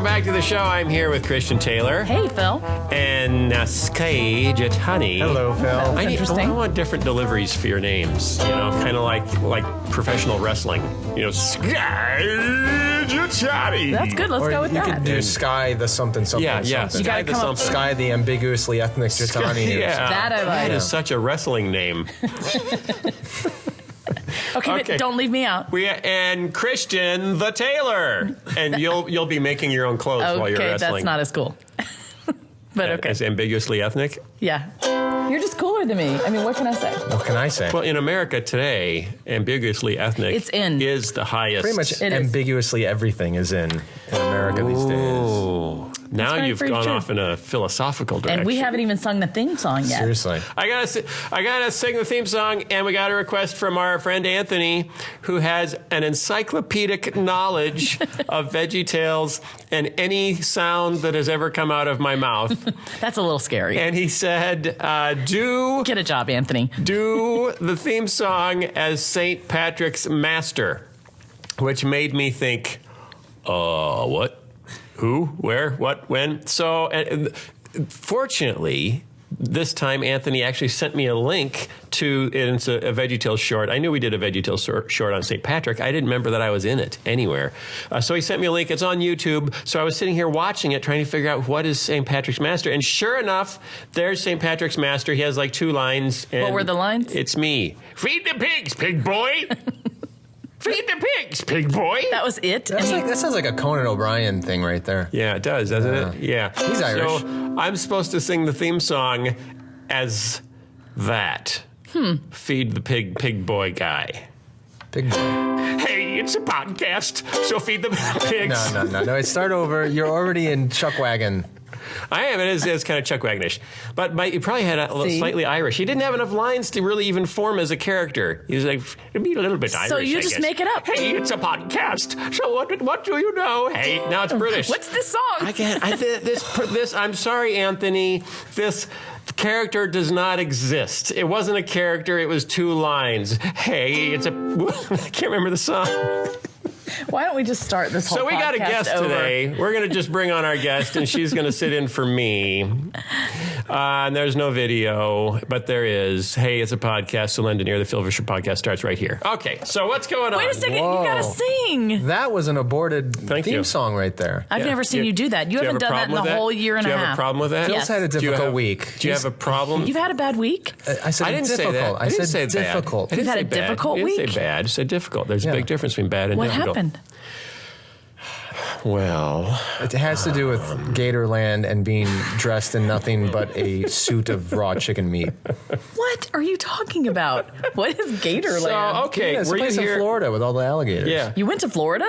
Welcome back to the show. I'm here with Christian Taylor. Hey, Phil. And Sky Jatani. Hello, Phil. Interesting. I want different deliveries for your names. You know, kind of like professional wrestling. You know, Sky Jatani. That's good. Let's go with that. You could do Sky the something. Yeah. Something. You gotta come up- Sky the ambiguously ethnic Jatani. Yeah. That I like. That is such a wrestling name. Okay, but don't leave me out. And Christian the Taylor. And you'll be making your own clothes while you're Okay, wrestling. that's not as cool. But okay. As ambiguously ethnic? Yeah. You're just cooler than me. I mean, what can I say? What can I say? Well, in America today, ambiguously ethnic is the highest. Pretty much ambiguously everything is in America these days. Now you've gone off in a philosophical direction. And we haven't even sung the theme song yet. Seriously. I gotta sing the theme song, and we got a request from our friend Anthony, who has an encyclopedic knowledge of VeggieTales and any sound that has ever come out of my mouth. That's a little scary. And he said, Get a job, Anthony. do the theme song as St. Patrick's Master, which made me think, what? Who, where, what, when? So, fortunately, this time Anthony actually sent me a link to, and it's a VeggieTales short. I knew we did a VeggieTales short on St. Patrick. I didn't remember that I was in it anywhere. So he sent me a link. It's on YouTube. So I was sitting here watching it, trying to figure out what is St. Patrick's Master. And sure enough, there's St. Patrick's Master. He has like 2 lines. And what were the lines? It's me. Feed the pigs, pig boy. Feed the pigs, pig boy. That was it? That sounds like a Conan O'Brien thing right there. Yeah, it does, doesn't it? Yeah. He's Irish. So I'm supposed to sing the theme song as that. Feed the pig boy guy. Big boy. Hey, it's a podcast, so feed the pigs. No. Start over. You're already in Chuck Wagon. I am. It is kind of Chuck Wagnish. But he probably had a little slightly Irish. He didn't have enough lines to really even form as a character. He was like, it'd be a little bit Irish, So you just make it up. Hey, it's a podcast. So what do you know? Hey, now it's British. What's this song? I can't. This. I'm sorry, Anthony. This character does not exist. It wasn't a character. It was 2 lines. Hey, it's a. I can't remember the song. Why don't we just start this whole podcast So we got a guest over? today. We're going to just bring on our guest, and she's going to sit in for me. And there's no video, but there is. Hey, it's a podcast. So lend an ear. The Phil Vischer podcast starts right here. Okay, so what's going on? Wait a second. Whoa. You got to sing. That was an aborted theme song right there. I've never seen you do that. You haven't done that in the whole year and a half. Do you have a problem with that? Yes. Phil's had a difficult week. Do you have a problem? You've had a bad week? I said I didn't difficult. say that. I didn't said say difficult. Bad. You've had a difficult I week? didn't say bad. I said difficult. There's a big difference between bad and What difficult. happened? Well, It has to do with Gatorland and being dressed in nothing but a suit of raw chicken meat. What are you talking about? What is Gatorland? so okay, Yeah, it's a were you place in here? Florida with all the alligators. Yeah. You went to Florida?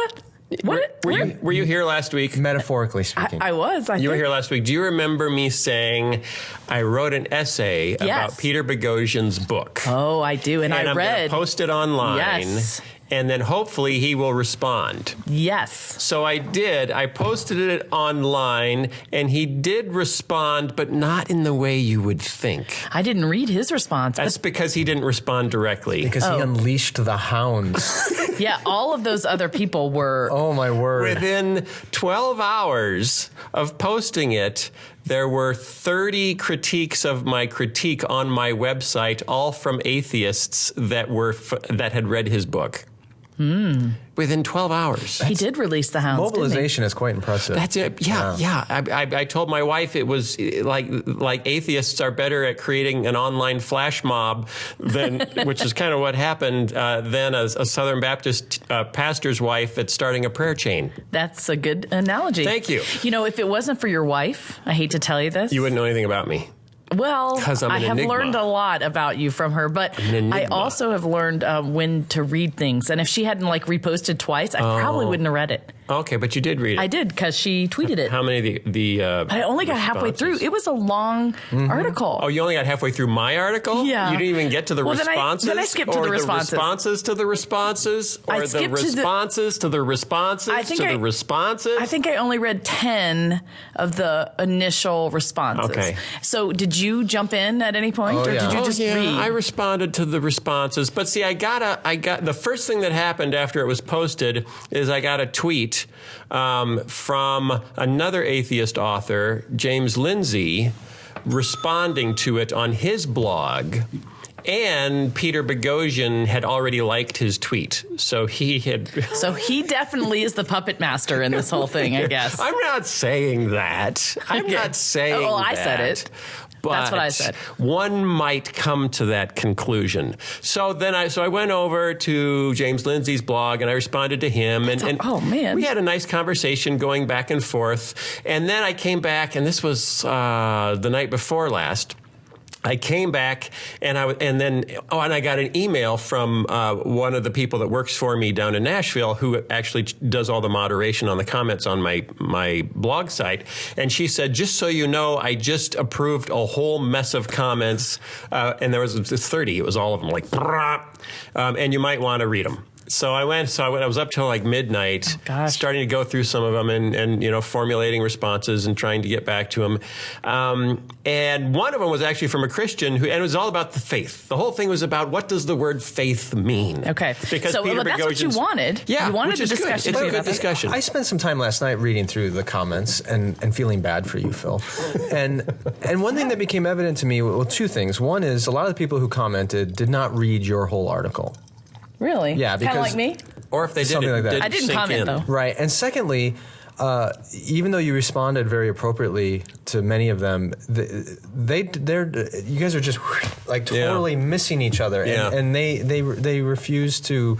What? Were you here last week? Metaphorically speaking. I was. You were here last week. Do you remember me saying I wrote an essay about Peter Bogosian's book? Oh, I do. And I I'm read. going to post it online. Yes. And then hopefully he will respond. Yes. So I did. I posted it online, and he did respond, but not in the way you would think. I didn't read his response. That's because he didn't respond directly. Because he unleashed the hounds. Yeah, all of those other people were. Oh, my word. Within 12 hours of posting it, there were 30 critiques of my critique on my website, all from atheists that had read his book. Within 12 hours. He did release the hounds. Mobilization is quite impressive. That's it. Yeah. I told my wife it was like atheists are better at creating an online flash mob than, which is kind of what happened, than a Southern Baptist pastor's wife at starting a prayer chain. That's a good analogy. Thank you. You know, if it wasn't for your wife, I hate to tell you this. You wouldn't know anything about me. Well, 'Cause I'm I an have enigma. learned a lot about you from her, but I also have learned when to read things. And if she hadn't reposted twice, I probably wouldn't have read it. Okay, but you did read it. I did because she tweeted it. How many of the But I only got halfway through. It was a long article. Oh, you only got halfway through my article? Yeah. You didn't even get to the responses? Then I skipped to the responses. Or the responses to the responses? Or the responses to the responses to the responses? I think I only read 10 of the initial responses. Okay. So did you jump in at any point? Or did you just read? I responded to the responses. But see, I got the first thing that happened after it was posted is I got a tweet tweet from another atheist author, James Lindsay, responding to it on his blog. And Peter Bogosian had already liked his tweet. So he definitely is the puppet master in this whole thing, I guess. I'm not saying that. I'm not saying that. I said it. But that's what I said. One might come to that conclusion. So then I went over to James Lindsay's blog and I responded to him. Oh, man. We had a nice conversation going back and forth. And then I came back, and this was the night before last. I came back and I got an email from one of the people that works for me down in Nashville, who actually does all the moderation on the comments on my blog site. And she said, just so you know, I just approved a whole mess of comments, and there was 30. It was all of them, like, and you might want to read them. So I was up till like midnight, starting to go through some of them and formulating responses and trying to get back to them. And one of them was actually from a Christian and it was all about the faith. The whole thing was about, what does the word faith mean? Okay. Because Peter that's what you wanted. Yeah. You wanted the discussion. It's a good discussion. I spent some time last night reading through the comments and feeling bad for you, Phil. And one thing that became evident to me, well, two things. One is a lot of the people who commented did not read your whole article. Really? Yeah, because kind of like me. Or if they did, something like that. I didn't comment though. Right, and secondly, even though you responded very appropriately to many of them, you guys are just like totally missing each other, and they refuse to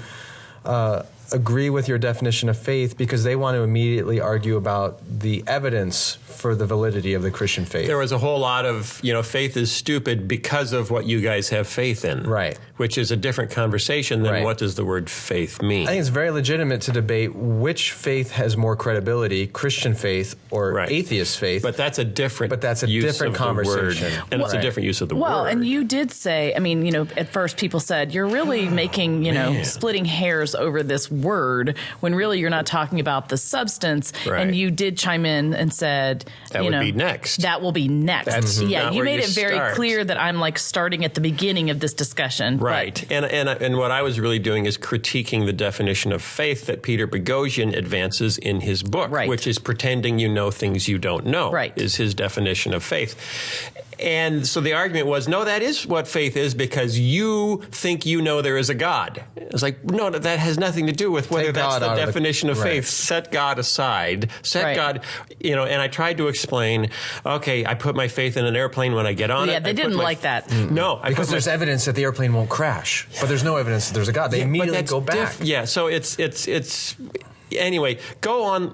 agree with your definition of faith because they want to immediately argue about the evidence for the validity of the Christian faith. There was a whole lot of, faith is stupid because of what you guys have faith in. Right. Which is a different conversation than what does the word faith mean. I think it's very legitimate to debate which faith has more credibility, Christian faith or atheist faith. But that's a different conversation. And it's a different use of the word. Well, and you did say, at first people said, you're really making, splitting hairs over this word when really you're not talking about the substance. Right. And you did chime in and said, that would be next. That will be next. That's you made it very clear that I'm like starting at the beginning of this discussion. Right. And what I was really doing is critiquing the definition of faith that Peter Bogosian advances in his book, which is pretending you know things you don't know, is his definition of faith. And so the argument was, no, that is what faith is because you think you know there is a God. It's like, no, that has nothing to do with whether that's the definition of faith. Set God aside. Set God, and I tried to explain, okay, I put my faith in an airplane when I get on it. Yeah, they didn't like that. No. Because there's evidence that the airplane won't crash, but there's no evidence that there's a God. They immediately go back. So it's anyway, go on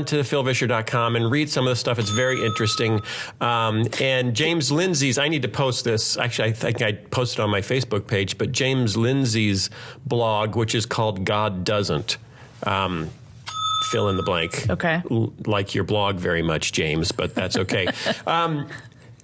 to philvischer.com and read some of the stuff. It's very interesting. And James Lindsay's, I need to post this. Actually, I think I posted on my Facebook page, but James Lindsay's blog, which is called God Doesn't. Fill in the blank. Okay. Like your blog very much, James, but that's okay.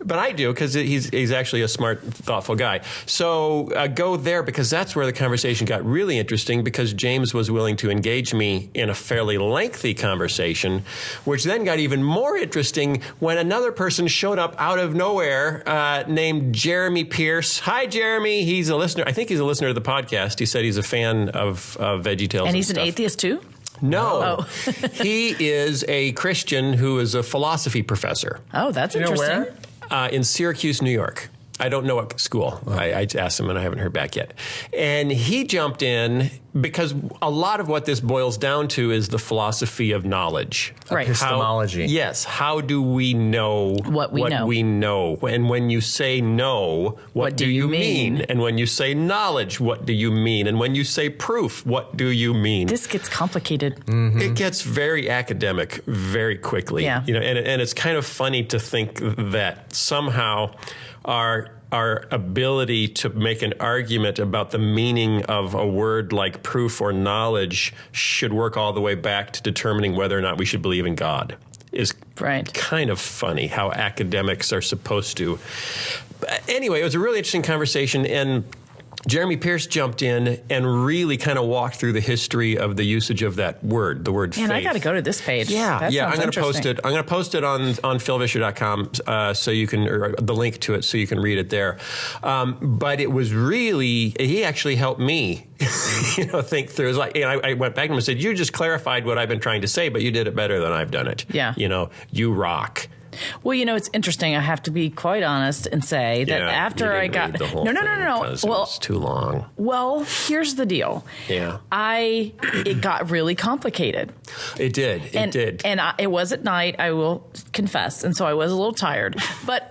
But I do, because he's actually a smart, thoughtful guy. So go there, because that's where the conversation got really interesting, because James was willing to engage me in a fairly lengthy conversation, which then got even more interesting when another person showed up out of nowhere named Jeremy Pierce. Hi, Jeremy. He's a listener. I think he's a listener to the podcast. He said he's a fan of VeggieTales. And he's an atheist, too? No. He is a Christian who is a philosophy professor. Oh, that's interesting. Know where? In Syracuse, New York. I don't know what school. Oh. I asked him and I haven't heard back yet. And he jumped in because a lot of what this boils down to is the philosophy of knowledge. Right. Epistemology. Yes. How do we know what we know? And when you say know, what do you mean? And when you say knowledge, what do you mean? And when you say proof, what do you mean? This gets complicated. Mm-hmm. It gets very academic very quickly. Yeah. And it's kind of funny to think that somehow our ability to make an argument about the meaning of a word like proof or knowledge should work all the way back to determining whether or not we should believe in God is kind of funny how academics are supposed to. But anyway, it was a really interesting conversation, and Jeremy Pierce jumped in and really kind of walked through the history of the usage of that word, the word faith. And I got to go to this page. Yeah, I'm going to post it. I'm going to post it on philvischer.com so you can, or the link to it so you can read it there. But it was really, he actually helped me, think through. It was like, I went back to him and said, you just clarified what I've been trying to say, but you did it better than I've done it. Yeah. You rock. Well, it's interesting. I have to be quite honest and say that after I got no. Well, it was too long. Well, here's the deal. Yeah, it got really complicated. It did. It did. And it was at night, I will confess, and so I was a little tired. But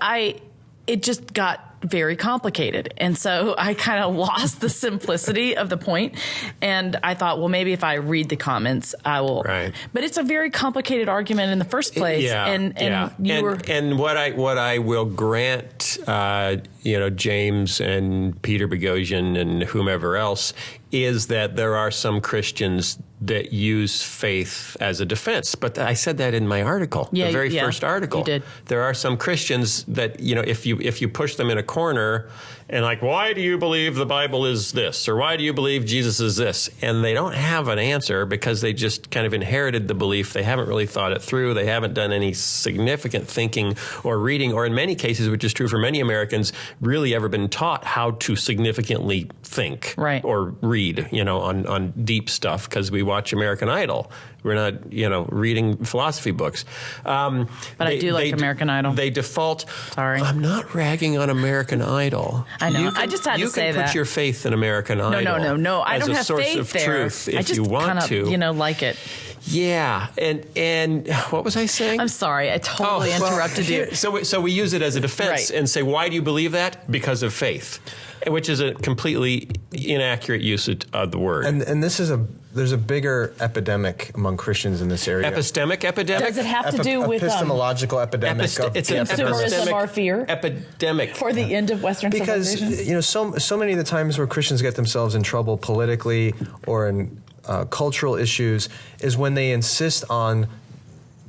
it just got very complicated. And so I kind of lost the simplicity of the point. And I thought, well, maybe if I read the comments, I will. Right. But it's a very complicated argument in the first place. Yeah. And what I will grant, James and Peter Bogosian and whomever else, is that there are some Christians that use faith as a defense. But I said that in my article, the very first article. You did. There are some Christians that, if you push them in a corner and like, why do you believe the Bible is this? Or why do you believe Jesus is this? And they don't have an answer because they just kind of inherited the belief. They haven't really thought it through. They haven't done any significant thinking or reading, or in many cases, which is true for many Americans, really ever been taught how to significantly think or read, on deep stuff, because we watch American Idol. We're not, reading philosophy books. But I do like American Idol. They default. Sorry. I'm not ragging on American Idol. I know. I just had to say that. You can put your faith in American Idol. No. I don't have faith there. Truth if you want to. I just kind of, like it. Yeah. And what was I saying? I'm sorry. I totally interrupted you. So we use it as a defense and say, why do you believe that? Because of faith, which is a completely inaccurate usage of the word. And this is there's a bigger epidemic among Christians in this area. Epistemic? Does it have to do with epistemological epidemic? It's an consumerism or fear? Epidemic. For the end of Western civilization? Because, so many of the times where Christians get themselves in trouble politically or in cultural issues is when they insist on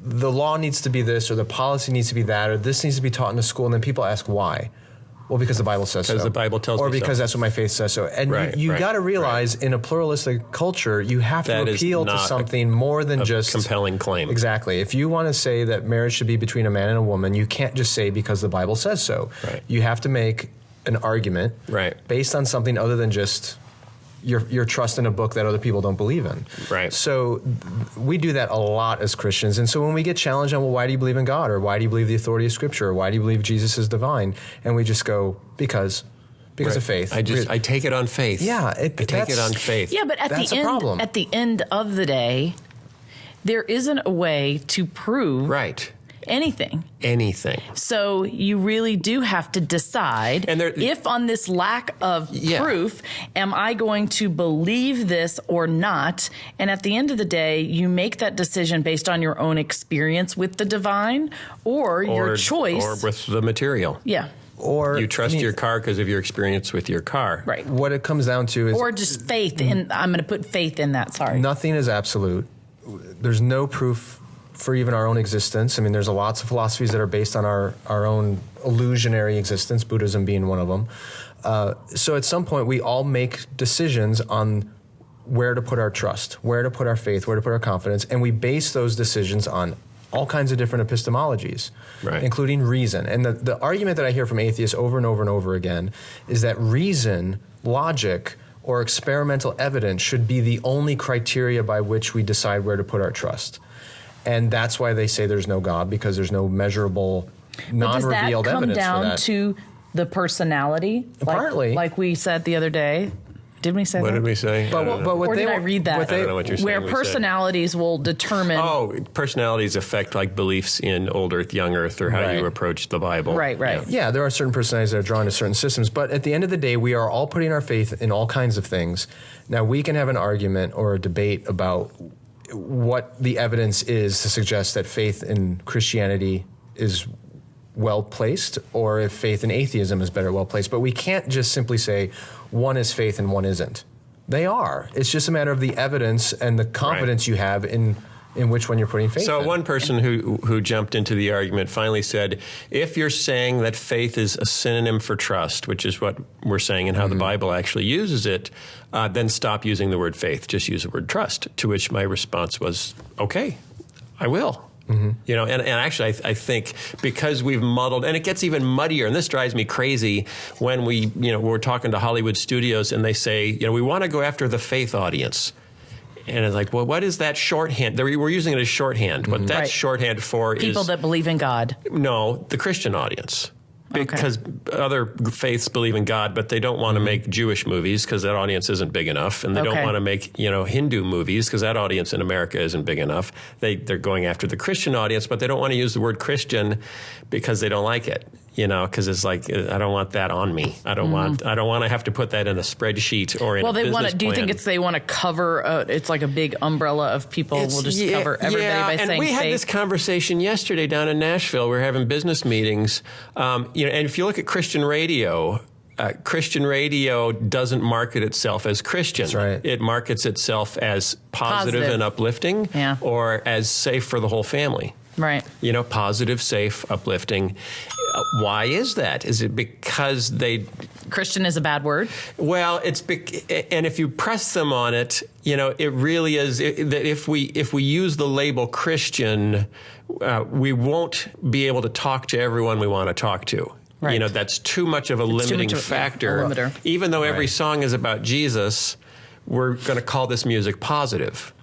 the law needs to be this, or the policy needs to be that, or this needs to be taught in the school, and then people ask why. Well, because the Bible says so. Because the Bible tells me so. Or because that's what my faith says so. And you got to realize in a pluralistic culture, you have to appeal to something more than just compelling claim. Exactly. If you want to say that marriage should be between a man and a woman, you can't just say because the Bible says so. Right. You have to make an argument based on something other than just your trust in a book that other people don't believe in. Right. So we do that a lot as Christians. And so when we get challenged on, well, why do you believe in God? Or why do you believe the authority of Scripture? Or why do you believe Jesus is divine? And we just go, because of faith. I take it on faith. Yeah. I take it on faith. Yeah, but at the end of the day, there isn't a way to prove anything. So you really do have to decide if on this lack of proof, am I going to believe this or not? And at the end of the day, you make that decision based on your own experience with the divine or your choice. Or with the material. Yeah. Or you trust your car because of your experience with your car. Right. What it comes down to is... Or just faith. And I'm going to put faith in that. Sorry. Nothing is absolute. There's no proof for even our own existence. I mean, there's lots of philosophies that are based on our own illusionary existence, Buddhism being one of them. So at some point, we all make decisions on where to put our trust, where to put our faith, where to put our confidence, and we base those decisions on all kinds of different epistemologies, including reason. And the argument that I hear from atheists over and over and over again is that reason, logic, or experimental evidence should be the only criteria by which we decide where to put our trust. And that's why they say there's no God, because there's no measurable, non-revealed evidence for that. Does that come down to the personality? Partly. Like we said the other day. Did we say that? What did we say? Or did I read that? I don't know what you're saying. Where personalities will determine... Oh, personalities affect like beliefs in old Earth, young Earth, or how you approach the Bible. Right. Yeah, there are certain personalities that are drawn to certain systems, but at the end of the day, we are all putting our faith in all kinds of things. Now, we can have an argument or a debate about what the evidence is to suggest that faith in Christianity is well placed, or if faith in atheism is better well placed. But we can't just simply say one is faith and one isn't. They are. It's just a matter of the evidence and the confidence you have in in which one you're putting faith in. So one person who jumped into the argument finally said, if you're saying that faith is a synonym for trust, which is what we're saying and how the Bible actually uses it, then stop using the word faith. Just use the word trust. To which my response was, okay, I will. You know, and actually, I think because we've muddled, and it gets even muddier, and this drives me crazy when we're talking to Hollywood studios and they say, we want to go after the faith audience. And it's like, well, what is that shorthand? We're using it as shorthand. What that's shorthand for is people that believe in God. No, the Christian audience. Because other faiths believe in God, but they don't want to make Jewish movies because that audience isn't big enough, and they don't want to make Hindu movies because that audience in America isn't big enough. They're going after the Christian audience, but they don't want to use the word Christian because they don't like it. Because it's like, I don't want that on me. I don't want to have to put that in a spreadsheet or in a business plan. Do you think they want to cover? It's like a big umbrella of people. We'll just cover everybody by saying faith. And we had this conversation yesterday down in Nashville. We're having business meetings. And if you look at Christian radio doesn't market itself as Christian. That's right. It markets itself as positive and uplifting, or as safe for the whole family. Right. Positive, safe, uplifting. Why is that? Is it because Christian is a bad word? Well, and if you press them on it, it really is that if we use the label Christian, we won't be able to talk to everyone we want to talk to. Right. That's too much of a limiting factor. Limiter. Even though every song is about Jesus, we're going to call this music positive.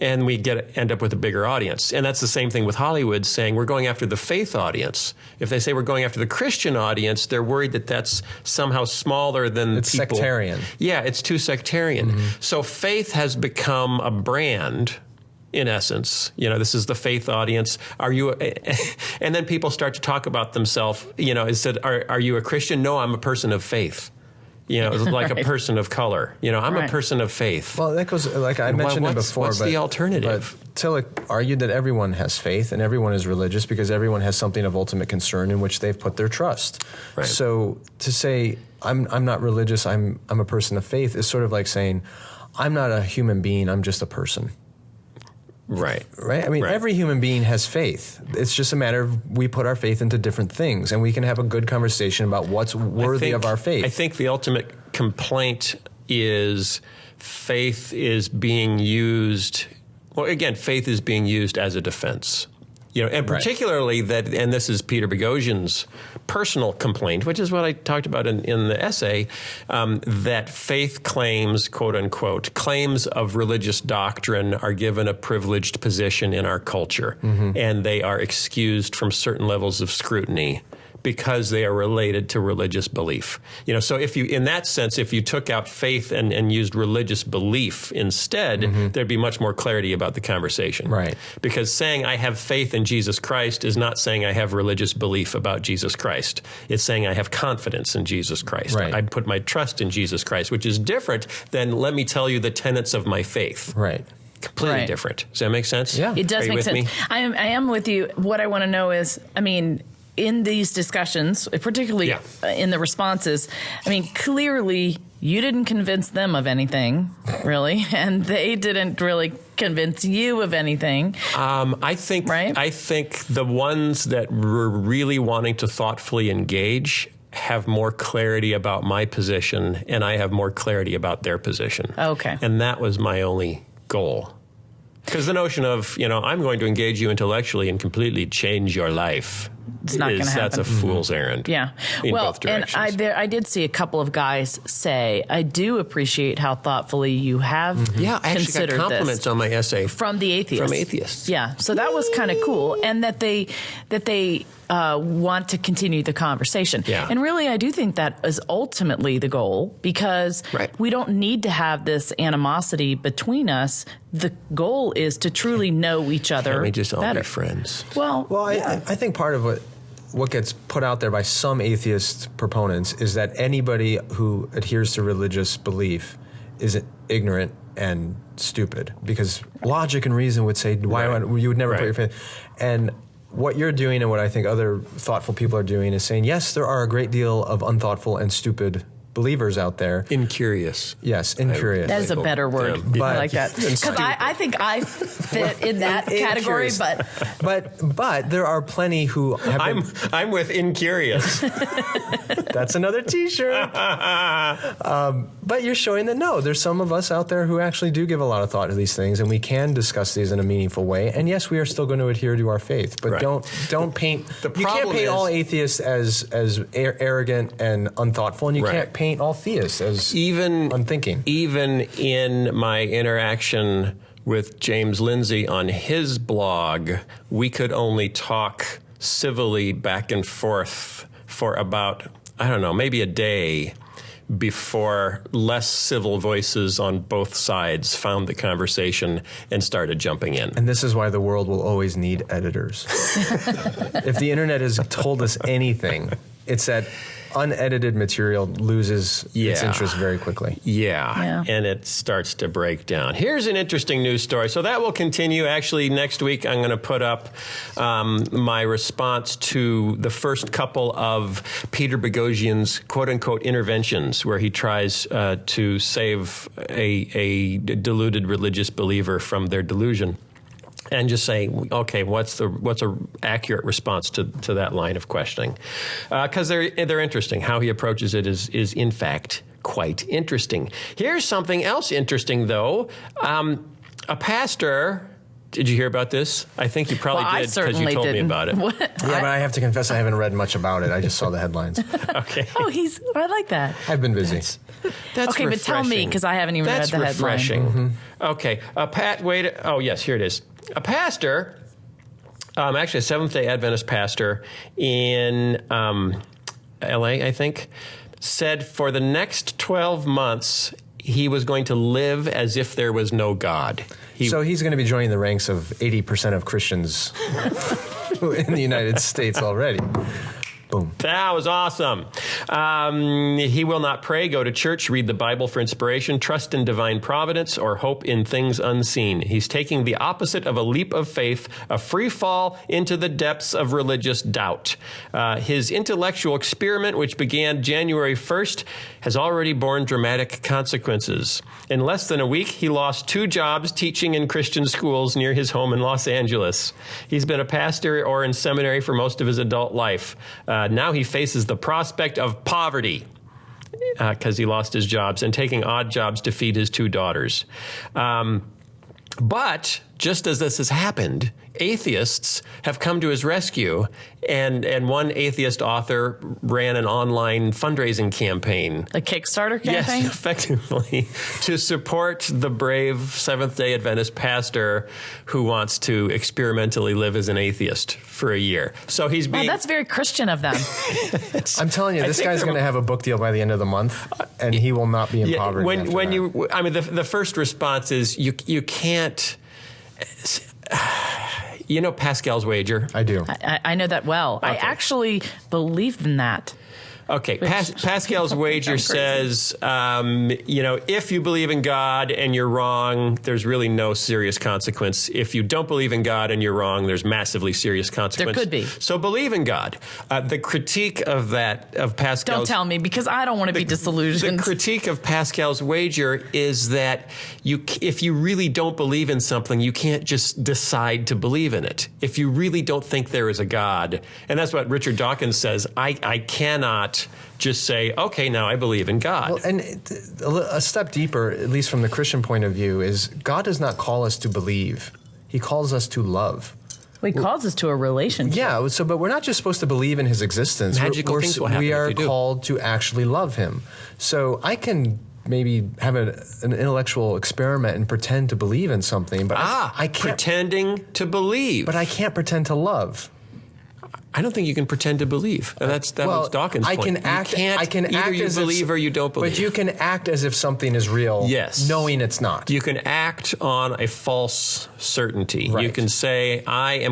And we end up with a bigger audience. And that's the same thing with Hollywood saying we're going after the faith audience. If they say we're going after the Christian audience, they're worried that that's somehow smaller than it's people. Sectarian. Yeah, it's too sectarian. So faith has become a brand, in essence. This is the faith audience. Are you? And then people start to talk about themselves. Are you a Christian? No, I'm a person of faith. Like a person of color. I'm a person of faith. Well, that goes, like I mentioned it before. What's the alternative? But Tillich argued that everyone has faith and everyone is religious because everyone has something of ultimate concern in which they've put their trust. Right. So to say, I'm not religious, I'm a person of faith is sort of like saying, I'm not a human being, I'm just a person. Right. Right? I mean, every human being has faith. It's just a matter of we put our faith into different things, and we can have a good conversation about what's worthy of our faith. I think the ultimate complaint is faith is being used, faith is being used as a defense. And particularly and this is Peter Bogosian's personal complaint, which is what I talked about in the essay, that faith claims, quote unquote, claims of religious doctrine are given a privileged position in our culture, and they are excused from certain levels of scrutiny because they are related to religious belief. So in that sense, if you took out faith and used religious belief instead, there'd be much more clarity about the conversation. Right. Because saying I have faith in Jesus Christ is not saying I have religious belief about Jesus Christ. It's saying I have confidence in Jesus Christ. Right. I put my trust in Jesus Christ, which is different than let me tell you the tenets of my faith. Right. Completely different. Does that make sense? Yeah. It does make sense. I am with you. What I want to know is, in these discussions, particularly in the responses, clearly you didn't convince them of anything, really, and they didn't really convince you of anything. I think the ones that were really wanting to thoughtfully engage have more clarity about my position, and I have more clarity about their position. Okay. And that was my only goal. Because the notion of, I'm going to engage you intellectually and completely change your life. It's not going to happen. That's a fool's errand. Yeah. In both directions. And I did see a couple of guys say, I do appreciate how thoughtfully you have considered this. I actually got compliments on my essay. From the atheists. From atheists. Yeah. So that was kind of cool. And that they want to continue the conversation. Yeah. And really, I do think that is ultimately the goal, because we don't need to have this animosity between us. The goal is to truly know each other better. Can't we just all be friends? Well, I think part of what gets put out there by some atheist proponents is that anybody who adheres to religious belief is ignorant and stupid, because logic and reason would say, you would never put your faith. And what you're doing, and what I think other thoughtful people are doing, is saying, yes, there are a great deal of unthoughtful and stupid believers out there. Incurious. Yes, incurious. That is a better word. Yeah. I like that. Because I think I fit in that category, but there are plenty who have I'm with incurious. That's another T-shirt. But you're showing that no, there's some of us out there who actually do give a lot of thought to these things, and we can discuss these in a meaningful way. And yes, we are still going to adhere to our faith, but don't paint. You can't paint all atheists as arrogant and unthoughtful, and you can't paint all theists as unthinking. Even in my interaction with James Lindsay on his blog, we could only talk civilly back and forth for about, I don't know, maybe a day before less civil voices on both sides found the conversation and started jumping in. And this is why the world will always need editors. If the internet has told us anything, it's that unedited material loses its interest very quickly. Yeah, and it starts to break down. Here's an interesting news story. So that will continue. Actually, next week I'm going to put up my response to the first couple of Peter Bogosian's quote-unquote interventions, where he tries to save a deluded religious believer from their delusion. And just say, okay, what's a accurate response to that line of questioning? Because they're interesting. How he approaches it is in fact quite interesting. Here's something else interesting, though. A pastor. Did you hear about this? I think you probably did because you told me about it. What? Yeah, but I have to confess I haven't read much about it. I just saw the headlines. Okay. Oh, I like that. I've been busy. That's okay, refreshing. but tell me, because I haven't even read the That's refreshing. headline. Mm-hmm. Okay. Oh, yes, here it is. A pastor, actually a Seventh-day Adventist pastor in L.A., I think, said for the next 12 months he was going to live as if there was no God. So he's going to be joining the ranks of 80% of Christians in the United States already. Boom. That was awesome. He will not pray, go to church, read the Bible for inspiration, trust in divine providence, or hope in things unseen. He's taking the opposite of a leap of faith, a free fall into the depths of religious doubt. His intellectual experiment, which began January 1st, has already borne dramatic consequences. In less than a week, he lost 2 jobs teaching in Christian schools near his home in Los Angeles. He's been a pastor or in seminary for most of his adult life. Now he faces the prospect of poverty because he lost his jobs and taking odd jobs to feed his 2 daughters. But just as this has happened, atheists have come to his rescue, and one atheist author ran an online fundraising campaign. A Kickstarter campaign? Yes, effectively, to support the brave Seventh-day Adventist pastor who wants to experimentally live as an atheist for a year. So he's being... Wow, that's very Christian of them. I'm telling you, this guy's going to have a book deal by the end of the month, and he will not be in poverty. The first response is you can't... You know Pascal's Wager? I do. I know that well. Okay. I actually believed in that. Okay, Pascal's Wager says, if you believe in God and you're wrong, there's really no serious consequence. If you don't believe in God and you're wrong, there's massively serious consequence. There could be. So believe in God. The critique of Pascal's... Don't tell me, because I don't want to be disillusioned. The critique of Pascal's Wager is that if you really don't believe in something, you can't just decide to believe in it. If you really don't think there is a God, and that's what Richard Dawkins says, I cannot just say, okay, now I believe in God. Well, and a step deeper, at least from the Christian point of view, is God does not call us to believe. He calls us to love. Well, he calls us to a relationship. Yeah, but we're not just supposed to believe in his existence. Magical things will happen we are if you do. called to actually love him. So I can maybe have an intellectual experiment and pretend to believe in something, but I can't. Pretending to believe. But I can't pretend to love. I don't think you can pretend to believe. And that was Dawkins' point. I can act either you believe or you don't believe. But you can act as if something is real, yes, knowing it's not. You can act on a false certainty. Right. You can say, I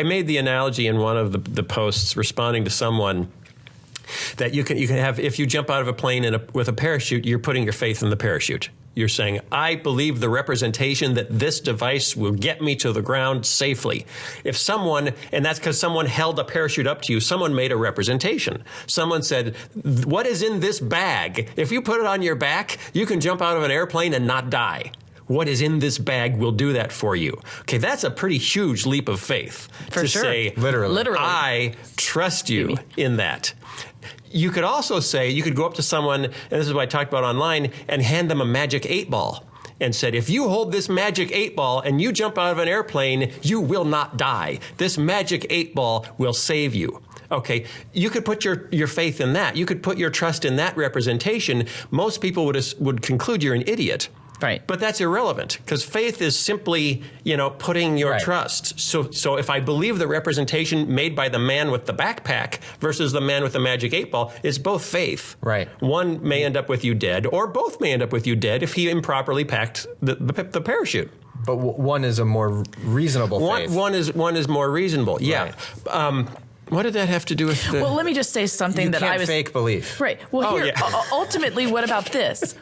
made the analogy in one of the posts responding to someone. That you can have, if you jump out of a plane with a parachute, you're putting your faith in the parachute. You're saying, I believe the representation that this device will get me to the ground safely. If someone, and that's because someone held a parachute up to you, someone made a representation. Someone said, what is in this bag? If you put it on your back, you can jump out of an airplane and not die. What is in this bag will do that for you. Okay, that's a pretty huge leap of faith. For sure. Say, Literally. I trust you in that. You could also say, you could go up to someone, and this is what I talked about online, and hand them a magic 8-ball and said, if you hold this magic 8-ball and you jump out of an airplane, you will not die. This magic 8-ball will save you. Okay, you could put your faith in that. You could put your trust in that representation. Most people would conclude you're an idiot. Right. But that's irrelevant because faith is simply, putting your trust. So if I believe the representation made by the man with the backpack versus the man with the magic 8-ball, it's both faith. Right. One may end up with you dead, or both may end up with you dead if he improperly packed the parachute. But one is a more reasonable faith. One is more reasonable. Yeah. Right. What did that have to do with the... Well, let me just say something You that can't I was... fake belief. Right. Well, ultimately, what about this?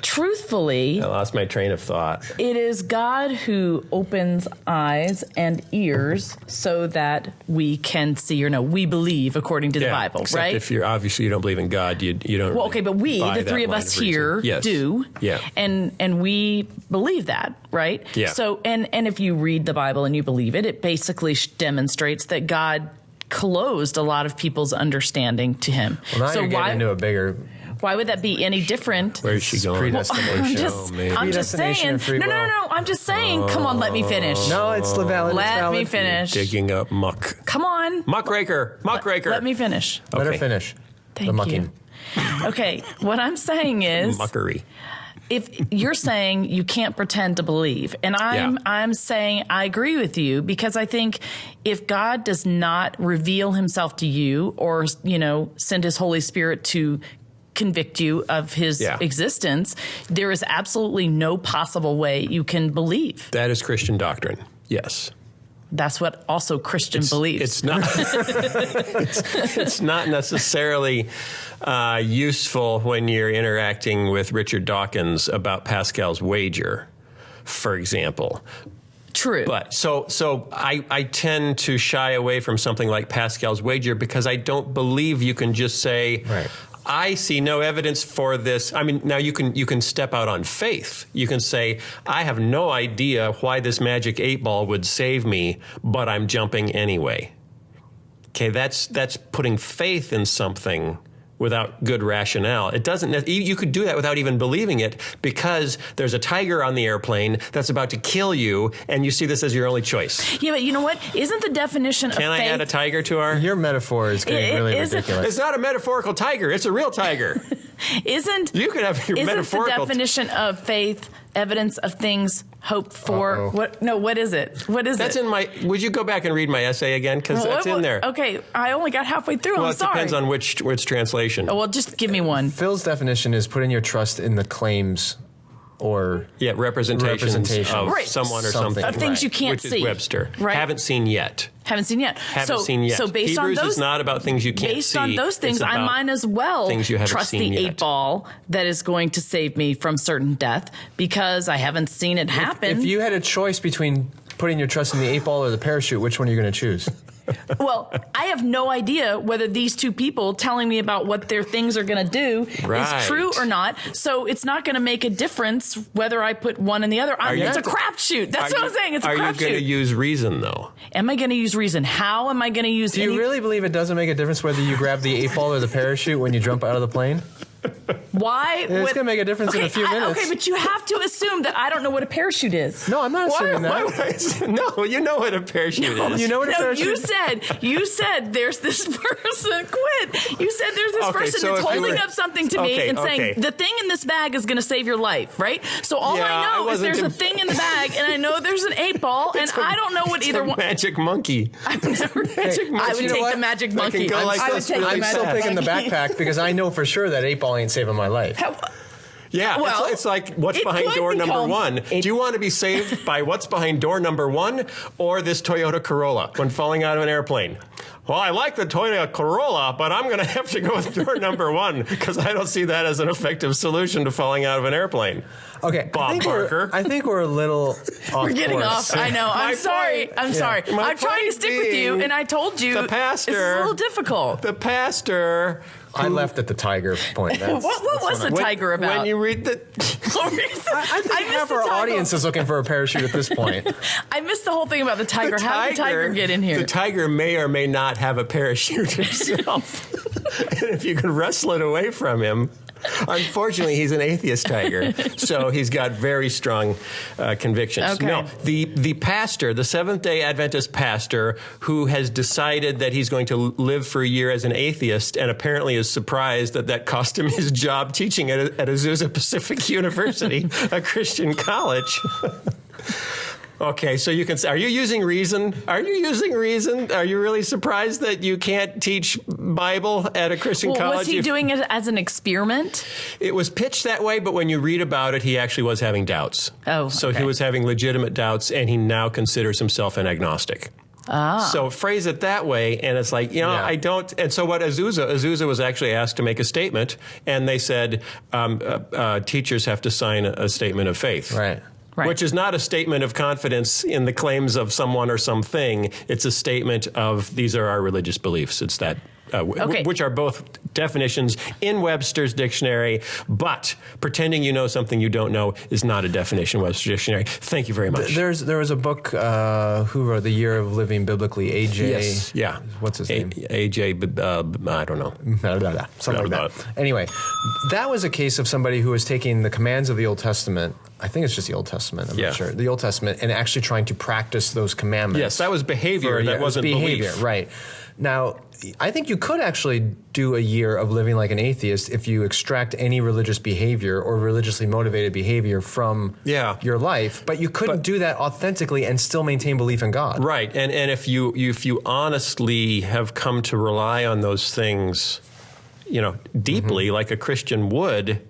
Truthfully, I lost my train of thought. It is God who opens eyes and ears so that we can see or know. We believe according to the Bible, except right? If obviously you don't believe in God, you don't. Well, okay, but we, the three of us here, do. Yeah. And we believe that, right? Yeah. So, and if you read the Bible and you believe it, it basically demonstrates that God closed a lot of people's understanding to him. Well, now you're getting into a bigger... Why would that be any different? Where is she going? Predestination. I'm just saying. No. I'm just saying. Come on, let me finish. No, it's valid. Let me finish. Digging up muck. Come on. Muckraker. Let me finish. Let her finish. Thank you. Okay, what I'm saying is... Muckery. If you're saying you can't pretend to believe, and I'm saying I agree with you, because I think if God does not reveal himself to you or, send his Holy Spirit to convict you of his existence, there is absolutely no possible way you can believe. That is Christian doctrine. Yes. That's what also Christian believes. It's not. it's not necessarily useful when you're interacting with Richard Dawkins about Pascal's wager, for example. True. But so I tend to shy away from something like Pascal's wager because I don't believe you can just say, I see no evidence for this. I mean, now you can step out on faith. You can say, I have no idea why this magic 8-ball would save me, but I'm jumping anyway. Okay, that's putting faith in something without good rationale. It doesn't. You could do that without even believing it because there's a tiger on the airplane that's about to kill you, and you see this as your only choice. Yeah, but you know what? Isn't the definition of faith... Can I add a tiger to our... Your metaphor is getting really ridiculous. It's not a metaphorical tiger. It's a real tiger. You could have your metaphorical... Isn't the definition of faith evidence of things hoped for? What? No, what is it? What is that's it? in my... Would you go back and read my essay again? Because that's in there. Okay, I only got halfway through. I'm sorry. Well, it depends on which translation. Oh, well, just give me one. Phil's definition is putting your trust in the claims or... Yeah, representations of someone or something. Of things you can't see. Which is Webster. Right. Haven't seen yet. Haven't seen yet. So based Hebrews on those, is not about things you can't see. Based on those things, I might as well trust the 8-ball that is going to save me from certain death because I haven't seen it happen. If you had a choice between putting your trust in the 8-ball or the parachute, which one are you going to choose? Well, I have no idea whether these two people telling me about what their things are going to do is true or not. So it's not going to make a difference whether I put one and the other. It's a crapshoot. That's what I'm saying. It's a crapshoot. Are you going to use reason, though? Am I going to use reason? How am I going to use Do you really believe it doesn't make a difference whether you grab the 8-ball or the parachute when you jump out of the plane? Why? It's going to make a difference in a few minutes. Okay, but you have to assume that I don't know what a parachute is. No, I'm not assuming that. No, you know what a parachute is. You know what a parachute is? You said there's this person. Quit. You said there's this person that's holding up something to me and saying, the thing in this bag is going to save your life, right? So all I know is there's a thing in the bag, and I know there's an 8-ball, and I don't know what either one... magic monkey. I've never... I would take the magic monkey. I'm still picking the backpack because I know for sure that 8-ball ain't saving my life. Yeah, well, it's like what's behind door number one. Do you want to be saved by what's behind door number one or this Toyota Corolla when falling out of an airplane? well, I like the Toyota Corolla, but I'm going to have to go with door number 1 because I don't see that as an effective solution to falling out of an airplane. Okay, Bob Barker. I think we're a little off We're getting course. off. I know. I'm sorry. I'm sorry. My I'm trying to stick with you, and I told you the pastor, it's a little difficult. The pastor. I left at the tiger point. What was the tiger about? When you read the... I think half our audience is looking for a parachute at this point. I missed the whole thing about the tiger. How did the tiger get in here? The tiger may or may not have a parachute himself. And if you can wrestle it away from him... Unfortunately, he's an atheist tiger, so he's got very strong convictions. Okay. No, the pastor, the Seventh-day Adventist pastor, who has decided that he's going to live for a year as an atheist and apparently is surprised that cost him his job teaching at Azusa Pacific University, a Christian college. Okay, so you can say, are you using reason? Are you using reason? Are you really surprised that you can't teach Bible at a Christian college? Was he doing it as an experiment? It was pitched that way, but when you read about it, he actually was having doubts. Oh, so okay. he was having legitimate doubts, and he now considers himself an agnostic. So phrase it that way, and it's like, I don't. And so what Azusa was actually asked to make a statement, and they said teachers have to sign a statement of faith. Right. Which is not a statement of confidence in the claims of someone or something. It's a statement of these are our religious beliefs. It's that, which are both definitions in Webster's dictionary, but pretending you know something you don't know is not a definition in Webster's dictionary. Thank you very much. There was a book, who wrote The Year of Living Biblically? AJ. Yes, yeah. What's his name? AJ, I don't know. Something like that. Anyway, that was a case of somebody who was taking the commands of the Old Testament. I think it's just the Old Testament. I'm not sure. The Old Testament, and actually trying to practice those commandments. Yes, that was behavior. That wasn't behavior, belief. Right. Now, I think you could actually do a year of living like an atheist if you extract any religious behavior or religiously motivated behavior from your life, but you couldn't do that authentically and still maintain belief in God. Right, and if you honestly have come to rely on those things, deeply, like a Christian would,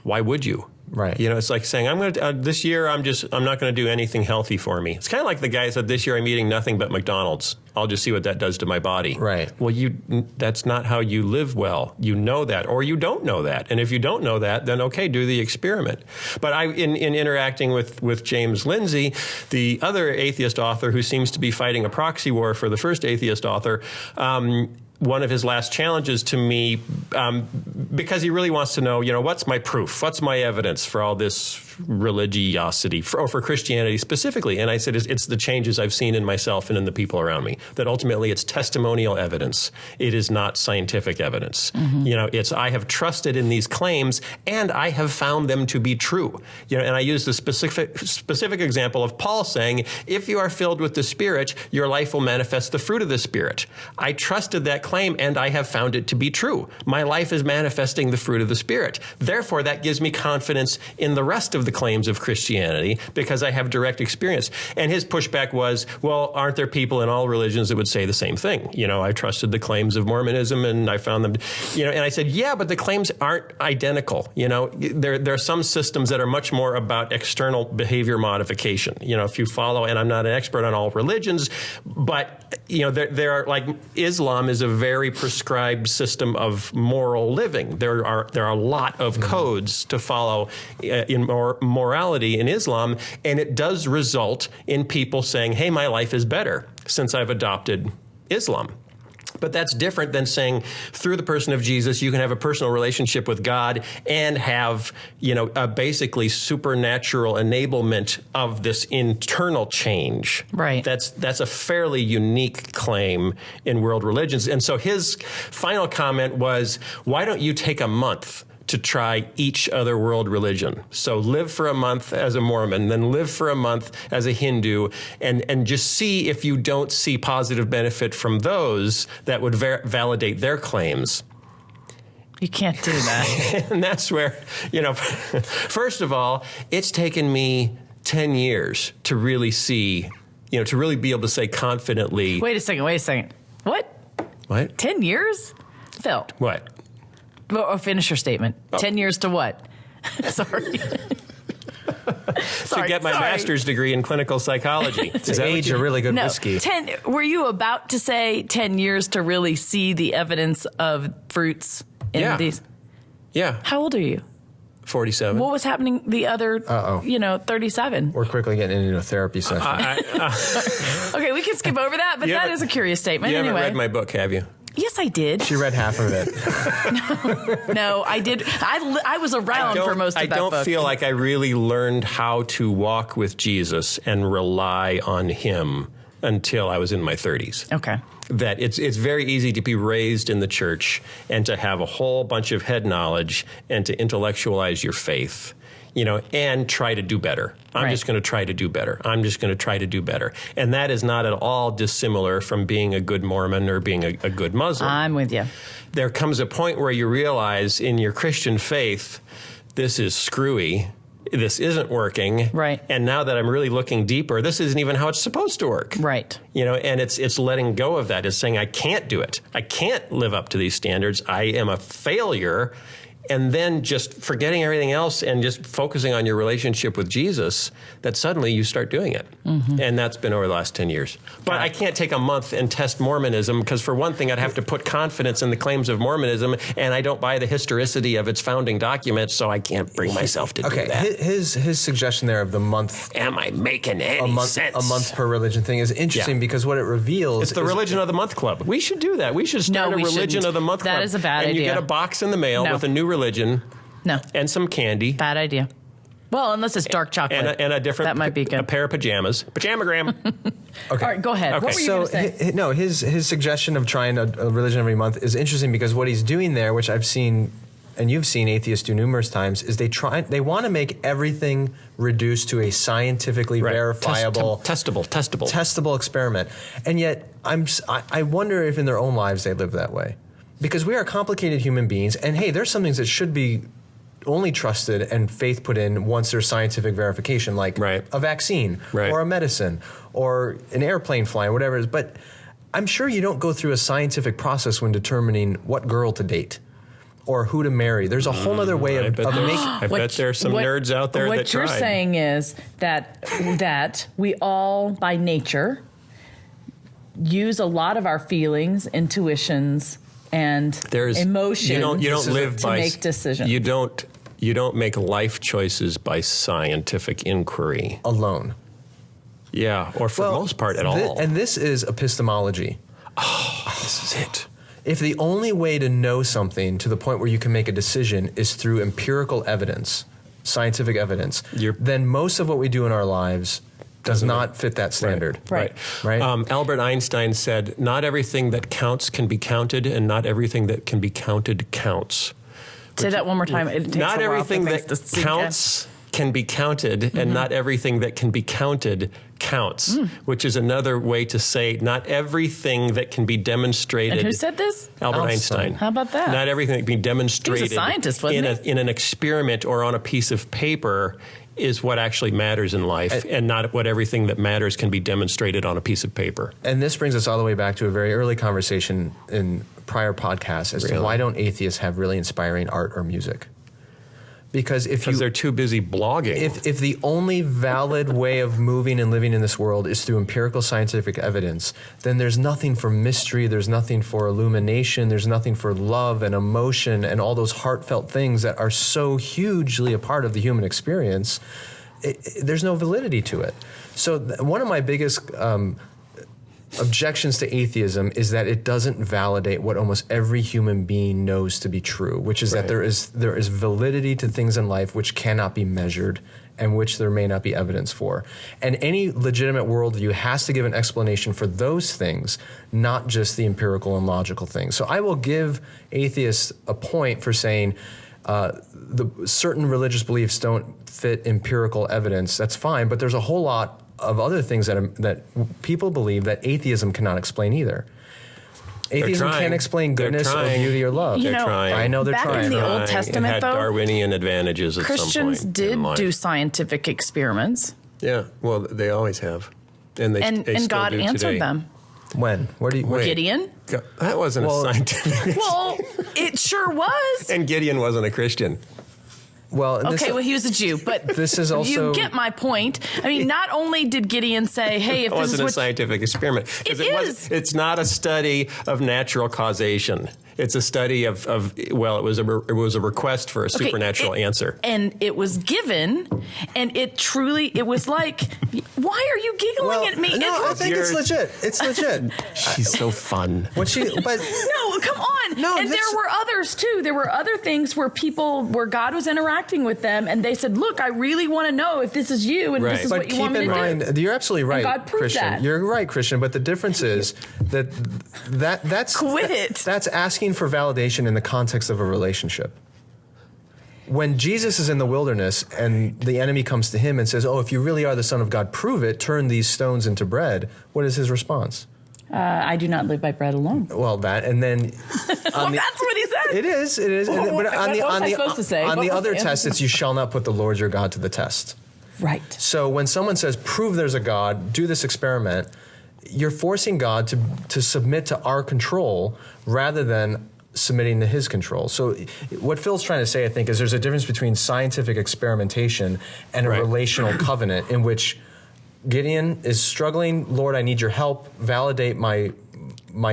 why would you? Right. It's like saying, I'm going to this year. I'm not going to do anything healthy for me. It's kind of like the guy said, this year I'm eating nothing but McDonald's. I'll just see what that does to my body. Right. Well, that's not how you live well. You know that, or you don't know that. And if you don't know that, then okay, do the experiment. But in interacting with James Lindsay, the other atheist author who seems to be fighting a proxy war for the first atheist author, one of his last challenges to me, because he really wants to know, what's my proof? What's my evidence for all this religiosity, or for Christianity specifically? And I said, it's the changes I've seen in myself and in the people around me, that ultimately it's testimonial evidence. It is not scientific evidence. Mm-hmm. It's I have trusted in these claims and I have found them to be true. And I use the specific example of Paul saying, if you are filled with the Spirit, your life will manifest the fruit of the Spirit. I trusted that claim and I have found it to be true. My life is manifesting the fruit of the Spirit. Therefore, that gives me confidence in the rest of the claims of Christianity because I have direct experience. And his pushback was, well, aren't there people in all religions that would say the same thing? I trusted the claims of Mormonism and I found them, and I said, yeah, but the claims aren't identical. There are some systems that are much more about external behavior modification. If you follow, and I'm not an expert on all religions, but, there are, like, Islam is a very prescribed system of moral living. There are a lot of codes to follow in morality in Islam, and it does result in people saying, hey, my life is better since I've adopted Islam. But that's different than saying through the person of Jesus, you can have a personal relationship with God and have, a basically supernatural enablement of this internal change. Right. That's a fairly unique claim in world religions. And so his final comment was, why don't you take a month to try each other world religion? So live for a month as a Mormon, then live for a month as a Hindu, and just see if you don't see positive benefit from those that would validate their claims. You can't do that. And that's where, first of all, it's taken me 10 years to really see, to really be able to say confidently. Wait a second. What? 10 years? Phil. What? Well, finish your statement. 10 years to what? Sorry. to get my master's degree in clinical psychology. To age a really good whiskey. Were you about to say 10 years to really see the evidence of fruits in these? Yeah. How old are you? 47. What was happening the other, 37? We're quickly getting into a therapy session. Okay, we can skip over that, but that is a curious statement. You anyway. haven't read my book, have you? Yes, I did. She read half of it. No, I did. I was around for most of that book. I don't feel like I really learned how to walk with Jesus and rely on him until I was in my 30s. Okay. That it's very easy to be raised in the church and to have a whole bunch of head knowledge and to intellectualize your faith, and try to do better. I'm just going to try to do better. I'm just going to try to do better. And that is not at all dissimilar from being a good Mormon or being a good Muslim. I'm with you. There comes a point where you realize in your Christian faith, this is screwy. This isn't working. Right. And now that I'm really looking deeper, this isn't even how it's supposed to work. Right. And it's letting go of that. It's saying, I can't do it. I can't live up to these standards. I am a failure. And then just forgetting everything else and just focusing on your relationship with Jesus, that suddenly you start doing it. Mm-hmm. And that's been over the last 10 years. But I can't take a month and test Mormonism because, for one thing, I'd have to put confidence in the claims of Mormonism, and I don't buy the historicity of its founding documents, so I can't bring myself to do that. His suggestion there of the month... Am I making any sense? A month per religion thing is interesting because what it reveals... It's the Religion of the Month Club. We should do that. We should start a Religion of the Month Club. That is a bad idea. And you get a box in the mail with a new religion. No. And some candy. Bad idea. Well, unless it's dark chocolate. And a different... That might be good. A pair of pajamas. Pajamagram. Okay. All right, go ahead. Okay. What were you going to say? His suggestion of trying a religion every month is interesting because what he's doing there, which I've seen, and you've seen atheists do numerous times, is they want to make everything reduced to a scientifically verifiable... testable experiment. And yet, I wonder if in their own lives they live that way. Because we are complicated human beings, and hey, there's some things that should be only trusted and faith put in once there's scientific verification, like a vaccine or a medicine or an airplane flying, whatever it is. But I'm sure you don't go through a scientific process when determining what girl to date or who to marry. There's a whole other way of making... I bet there's some nerds out there that tried. What you're saying is that we all, by nature, use a lot of our feelings, intuitions, and emotions you don't live to make decisions. You don't make life choices by scientific inquiry alone. Yeah, or for the most part at all. And this is epistemology. Oh, this is it. If the only way to know something to the point where you can make a decision is through empirical evidence, scientific evidence, then most of what we do in our lives does not fit that standard. Right. Albert Einstein said, not everything that counts can be counted, and not everything that can be counted counts. Say that one more time. It takes not everything that counts can be counted, and not everything that can be counted counts, which is another way to say not everything that can be demonstrated. And who said this? Albert Einstein. How about that? Not everything that can be demonstrated he was a scientist, wasn't he? in an experiment or on a piece of paper is what actually matters in life, and not what everything that matters can be demonstrated on a piece of paper. And this brings us all the way back to a very early conversation in prior podcasts as to why don't atheists have really inspiring art or music? Because they're too busy blogging. If the only valid way of moving and living in this world is through empirical scientific evidence, then there's nothing for mystery, there's nothing for illumination, there's nothing for love and emotion and all those heartfelt things that are so hugely a part of the human experience. There's no validity to it. So one of my biggest objections to atheism is that it doesn't validate what almost every human being knows to be true, which is that there is validity to things in life which cannot be measured and which there may not be evidence for. And any legitimate worldview has to give an explanation for those things, not just the empirical and logical things. So I will give atheists a point for saying the certain religious beliefs don't fit empirical evidence. That's fine, but there's a whole lot of other things that people believe that atheism cannot explain either. Atheism can't explain goodness or beauty or love. They're trying. I know they're trying. Back in the Old Testament, it had Darwinian advantages at Christians some point. Christians did do scientific experiments. Yeah, well, they always have. And they God still do answered today. them. When? Where do you... Gideon? That wasn't a scientific... Well, it sure was. And Gideon wasn't a Christian. Well, he was a Jew, but this is also, you get my point. I mean, not only did Gideon say, "Hey, if it this is wasn't a scientific experiment," because it's not a study of natural causation. It's a study of it was a request for a supernatural answer, and it was given, and it was like, why are you giggling at me? No, I think it's legit. It's legit. She's so fun. No, come on. No, and there were others too. There were other things where God was interacting with them, and they said, "Look, I really want to know if this is you, and this is what you want me to do." But keep in mind, you're absolutely right, God proved Christian. that. You're right, Christian. But the difference is that's quit it. That's asking for validation in the context of a relationship. When Jesus is in the wilderness and the enemy comes to him and says, "Oh, if you really are the Son of God, prove it. Turn these stones into bread." What is his response? I do not live by bread alone. Well, that, and then that's what he said. It is. What was I supposed to say? On the other test, it's you shall not put the Lord your God to the test. Right. So when someone says, "Prove there's a God, do this experiment," you're forcing God to submit to our control rather than submitting to his control. So what Phil's trying to say, I think, is there's a difference between scientific experimentation and a relational covenant in which Gideon is struggling. "Lord, I need your help. Validate my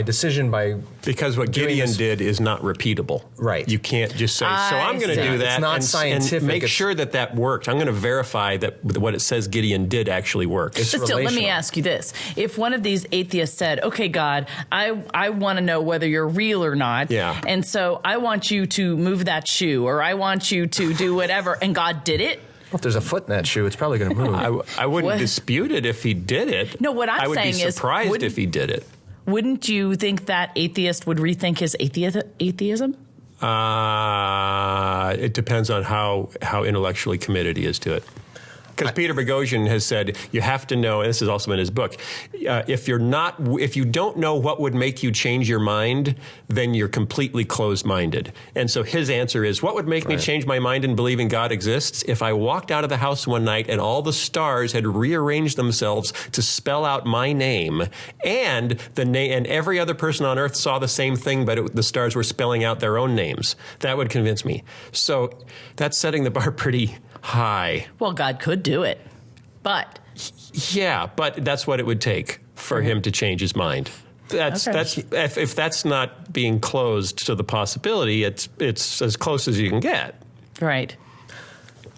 decision by..." Because what Gideon did is not repeatable. Right. You can't just say, "So I'm going to do that." It's not scientific. And make sure that worked. I'm going to verify that what it says Gideon did actually work. But still, let me ask you this. If one of these atheists said, "Okay, God, I want to know whether you're real or not. Yeah. And so I want you to move that shoe, or I want you to do whatever," and God did it, Well, if there's a foot in that shoe, it's probably going to move. I wouldn't dispute it if he did it. No, what I'm saying is, I would be surprised if he did it. Wouldn't you think that atheist would rethink his atheism? It depends on how intellectually committed he is to it. Because Peter Bogosian has said you have to know, and this has also been his book, if you don't know what would make you change your mind, then you're completely closed-minded. And so his answer is, what would make me change my mind and believe in God exists? If I walked out of the house one night and all the stars had rearranged themselves to spell out my name, and and every other person on earth saw the same thing, but the stars were spelling out their own names, that would convince me. So that's setting the bar pretty high. Well, God could do it, but... Yeah, but that's what it would take for him to change his mind. If that's not being closed to the possibility, it's as close as you can get. Right.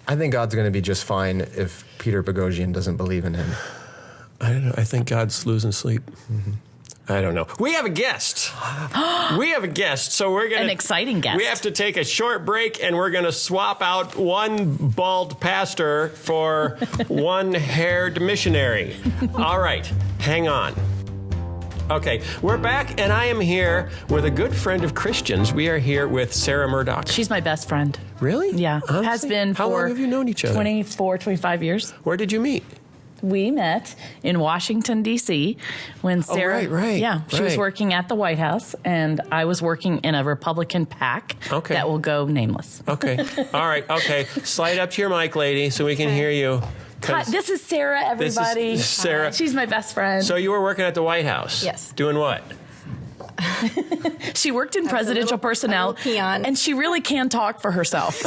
I think God's going to be just fine if Peter Bogosian doesn't believe in him. I don't know. I think God's losing sleep. Mm-hmm. I don't know. We have a guest. So we're going to... An exciting guest. We have to take a short break, and we're going to swap out one bald pastor for one haired missionary. All right. Hang on. Okay, we're back, and I am here with a good friend of Christians. We are here with Sarah Murdock. She's my best friend. Really? Yeah. Honestly? Has been How long have you known each other? 24, 25 years. Where did you meet? We met in Washington, D.C. when Sarah... She was working at the White House, and I was working in a Republican PAC that will go nameless. Okay. All right. Okay. Slide up to your mic, lady, so we can hear you. Hi, this is Sarah, everybody. This is Sarah. Hi. She's my best friend. So you were working at the White House? Yes. Doing what? She worked in presidential personnel, and she really can talk for herself.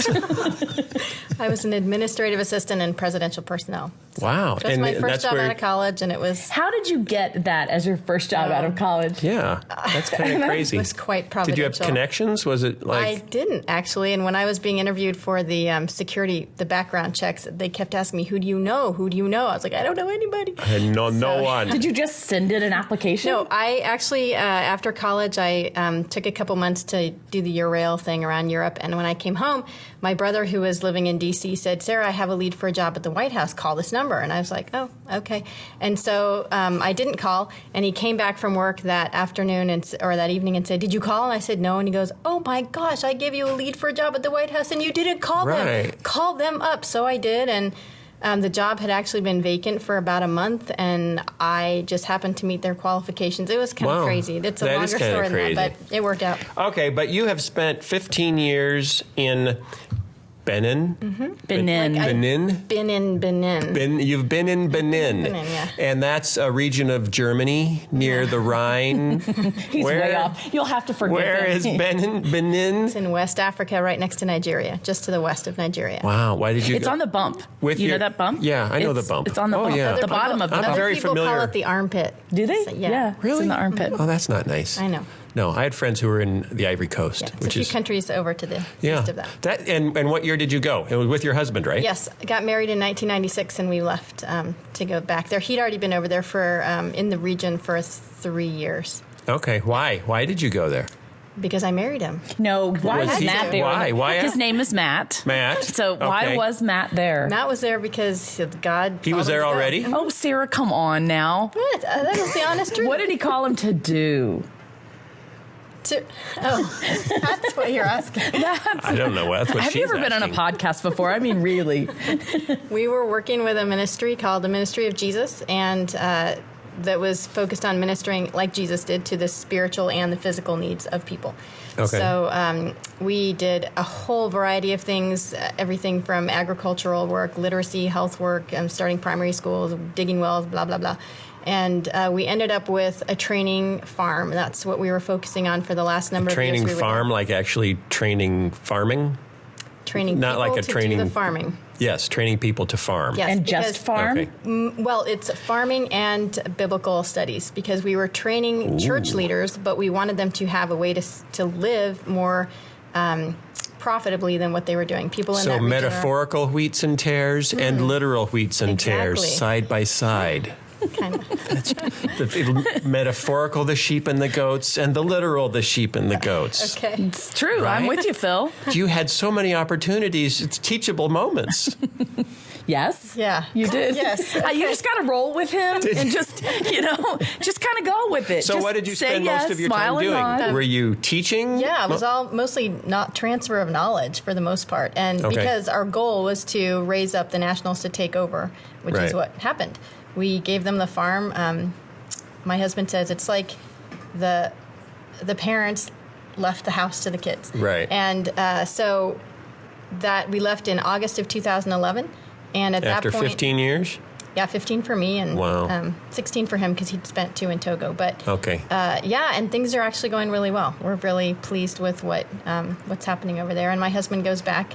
I was an administrative assistant in presidential personnel. Wow. That was my first job out of college, and it was... How did you get that as your first job out of college? Yeah, that's kind of crazy. It was quite providential. Did you have connections? Was it like... I didn't, actually, and when I was being interviewed for the security, the background checks, they kept asking me, who do you know? Who do you know? I was like, I don't know anybody. I had no one. Did you just send in an application? No, I actually, after college, I took a couple months to do the Eurail thing around Europe, and when I came home, my brother, who was living in D.C., said, Sarah, I have a lead for a job at the White House. Call this number. And I was like, oh, okay. And so I didn't call, and he came back from work that afternoon or that evening and said, did you call? And I said, no. And he goes, oh, my gosh, I gave you a lead for a job at the White House, and you didn't call them. Call them up. So I did, and the job had actually been vacant for about a month, and I just happened to meet their qualifications. It was kind of crazy. It's a longer story than that, but it worked out. Okay, but you have spent 15 years in Benin? Mm-hmm. Benin. Benin. You've been in Benin. Benin, yeah. And that's a region of Germany near the Rhine. He's way off. You'll have to forgive Where him. is Benin? It's in West Africa, right next to Nigeria, just to the west of Nigeria. Wow. Why did you It's go? on the bump. With you your- know that bump? Yeah, I know the bump. It's on the bump. Yeah. The bottom of the bump. I'm very people familiar. call it the armpit. Do they? So, yeah. It's Really? in the armpit. Oh, that's not nice. I know. No, I had friends who were in the Ivory Coast, Yeah, it's which a few is countries over to the yeah. east of that. And what year did you go? It was with your husband, right? Yes, I got married in 1996, and we left to go back there. He'd already been over there for in the region for 3 years. Okay. Why? Why did you go there? Because I married him. No, why Was was he- Matt there? why? His name is Matt. Matt. So why Okay. was Matt there? Matt was there because God. He was told him there to go. already? Oh, Sarah, come on now. What? That was the honest truth. What did he call him to do? That's what you're asking. I don't know. That's what Have she's you ever been on a asking. podcast before? I mean, really? We were working with a ministry called the Ministry of Jesus, and that was focused on ministering like Jesus did to the spiritual and the physical needs of people. Okay. So we did a whole variety of things, everything from agricultural work, literacy, health work, starting primary schools, digging wells, blah, blah, blah. And we ended up with a training farm. That's what we were focusing on for the last number of years. Training we were farm, there. like actually training farming? Training not people like a to training- do the farming. Yes, training people to farm. Yes, And because- just farm? Okay. Well, it's farming and biblical studies because we were training church leaders, but we wanted them to have a way to live more profitably than what they were doing. People in So that region metaphorical wheats and tares and literal wheats and tares Exactly. side by side. are kind of The metaphorical, the sheep and the goats, and the literal, the sheep and the goats. okay. It's true. Right? I'm with you, Phil. You had so many opportunities. It's teachable moments. Yes. Yeah. You did. Yes. You just got to roll with him and just kind of go with it. So Just what did you say spend yes, most of your smile time and doing? nod. Were you teaching? Yeah, it was all mostly not transfer of knowledge for the most part. And Okay. because our goal was to raise up the Nationals to take over, which Right. is what happened. We gave them the farm. My husband says it's like the parents left the house to the kids. Right. And so that we left in August of 2011. And at After that point, 15 years? yeah, 15 for me and Wow. 16 for him because he'd spent 2 in Togo. But Okay. yeah, and things are actually going really well. We're really pleased with what's happening over there. And my husband goes back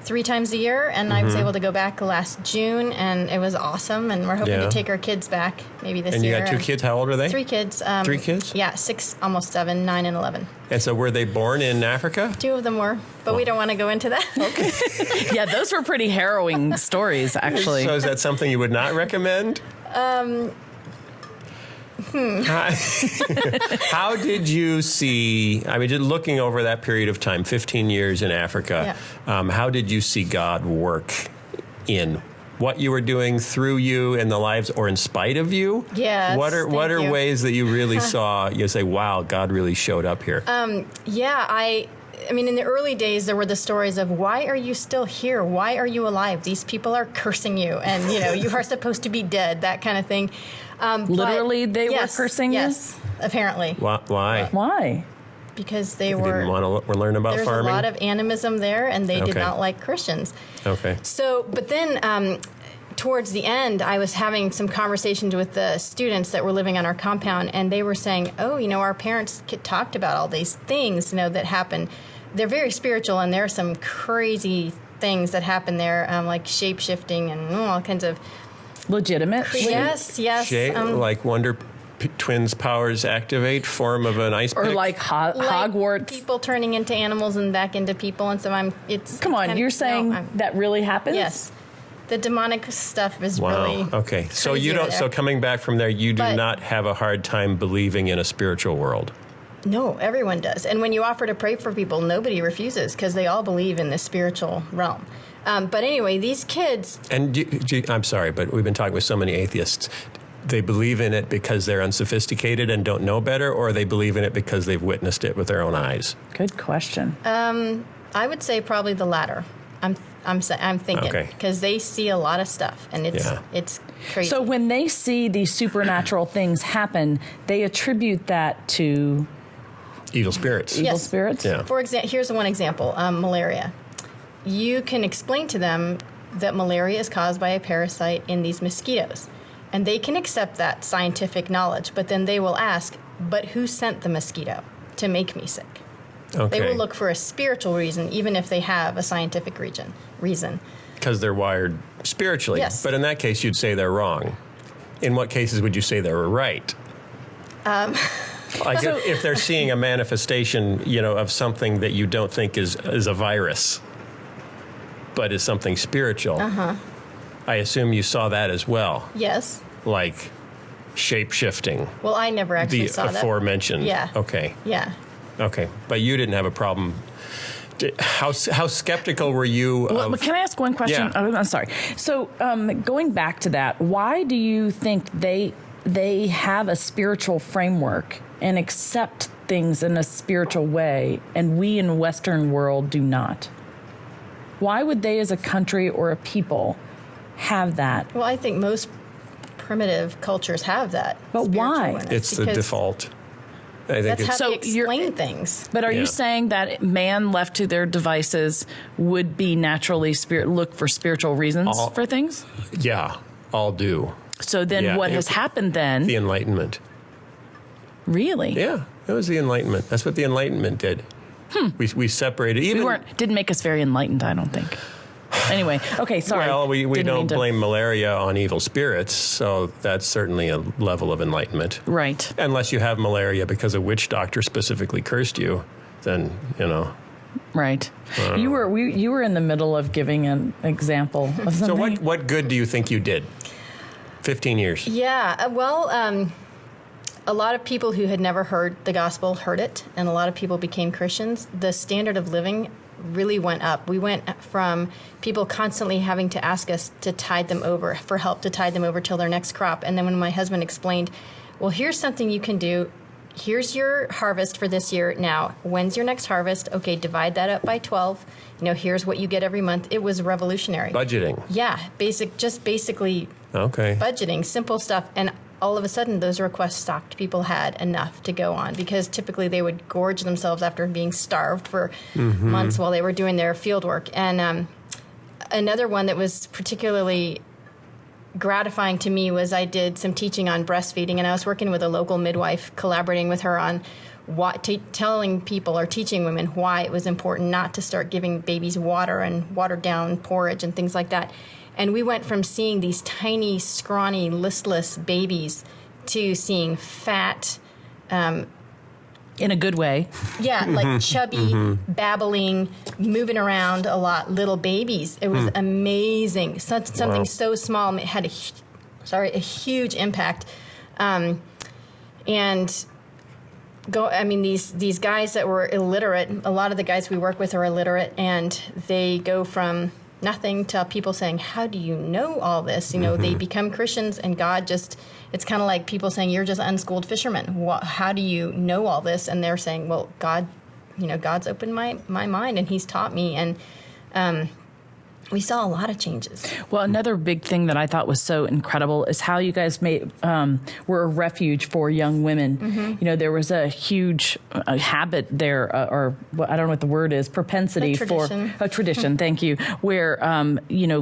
3 times a year, and I was able to go back last June, and it was awesome. And we're hoping Yeah. to take our kids back maybe this And you year. got 2 kids. How old are they? 3 kids. 3 kids? Yeah, 6, almost 7, 9, and 11. And so were they born in Africa? 2 of them were, but we don't want to go into that. Okay. Yeah, those were pretty harrowing stories, actually. So is that something you would not recommend? How did you see, I mean, just looking over that period of time, 15 years in Africa, how did you see God work in what you were doing through you in the lives or in spite of you? Yes, What are thank you. ways that you really saw, you say, wow, God really showed up here? Yeah, I mean, in the early days, there were the stories of, why are you still here? Why are you alive? These people are cursing you, and, you are supposed to be dead, that kind of thing. Literally, but they were yes, cursing you? Yes, apparently. Why? Why? Because they You were... didn't want to learn about There's farming? a lot of animism there, and they did Okay. not like Christians. Okay. So, but then towards the end, I was having some conversations with the students that were living on our compound, and they were saying, oh, our parents talked about all these things, that happen. They're very spiritual, and there are some crazy things that happen there, like shape-shifting and all kinds of... Legitimate? Yes. Like Wonder Twins powers activate, form of an ice Or pick? like Hogwarts? People turning into animals and back into people, and so Come on, you're saying that really happens? Yes. The demonic stuff is Wow. really Okay. So crazy you don't. over there. So coming back from there, you do But- not have a hard time believing in a spiritual world. No, everyone does. And when you offer to pray for people, nobody refuses because they all believe in this spiritual realm. But anyway, these kids... And I'm sorry, but we've been talking with so many atheists. They believe in it because they're unsophisticated and don't know better, or they believe in it because they've witnessed it with their own eyes. Good question. I would say probably the latter. I'm thinking Okay. because they see a lot of stuff, and it's crazy. So when they see these supernatural things happen, they attribute that to Evil spirits. Yes. evil spirits? Yeah. For example, here's one example: malaria. you can explain to them that malaria is caused by a parasite in these mosquitoes. And they can accept that scientific knowledge, but then they will ask, but who sent the mosquito to make me sick? Okay. They will look for a spiritual reason, even if they have a scientific reason. Because they're wired spiritually. Yes. But in that case, you'd say they're wrong. In what cases would you say they were right? Like if they're seeing a manifestation, of something that you don't think is a virus, but is something spiritual. I assume you saw that as well. Yes. Like shape-shifting. Well, I never actually saw that. The aforementioned. Yeah. Okay. Yeah. Okay. But you didn't have a problem. How skeptical were you of... Well, can I ask one question? Yeah. I'm sorry. So going back to that, why do you think they have a spiritual framework and accept things in a spiritual way, and we in the Western world do not? Why would they as a country or a people have that? Well, I think most primitive cultures have that. But why? awareness, It's the default. I think that's how they So you're- explain things. But are Yeah. you saying that man left to their devices would be naturally look for spiritual reasons for things? Yeah, all do. So then Yeah, what has happened then? The Enlightenment. Really? Yeah, it was the Enlightenment. That's what the Enlightenment did. We separated. Even Didn't make us very enlightened, I don't think. Anyway, okay, sorry. Well, we Didn't don't mean to- blame malaria on evil spirits, so that's certainly a level of enlightenment. Right. Unless you have malaria because a witch doctor specifically cursed you, then, Right. You were in the middle of giving an example of So something. what good do you think you did? 15 years. Yeah, well, a lot of people who had never heard the gospel heard it, and a lot of people became Christians. The standard of living really went up. We went from people constantly having to ask us to tide them over, for help to tide them over till their next crop. And then when my husband explained, well, here's something you can do. Here's your harvest for this year. Now, when's your next harvest? Okay, divide that up by 12. Here's what you get every month. It was revolutionary. Budgeting. Yeah, basically Okay. budgeting, simple stuff. And all of a sudden, those requests stopped. People had enough to go on because typically they would gorge themselves after being starved for months while they were doing their field work. And another one that was particularly gratifying to me was I did some teaching on breastfeeding, and I was working with a local midwife, collaborating with her on telling people or teaching women why it was important not to start giving babies water and watered down porridge and things like that. And we went from seeing these tiny, scrawny, listless babies to seeing fat, in a good way. yeah, like chubby, babbling, moving around a lot, little babies. It was amazing. Something so small had a huge impact. These guys that were illiterate, a lot of the guys we work with are illiterate, and they go from nothing to people saying, how do you know all this? They become Christians, and God it's kind of like people saying, you're just unschooled fishermen. How do you know all this? And they're saying, well, God, God's opened my mind, and he's taught me. And we saw a lot of changes. Well, another big thing that I thought was so incredible is how you guys were a refuge for young women. There was a huge habit there, or I don't know what the word is, propensity for a tradition. Thank you. Where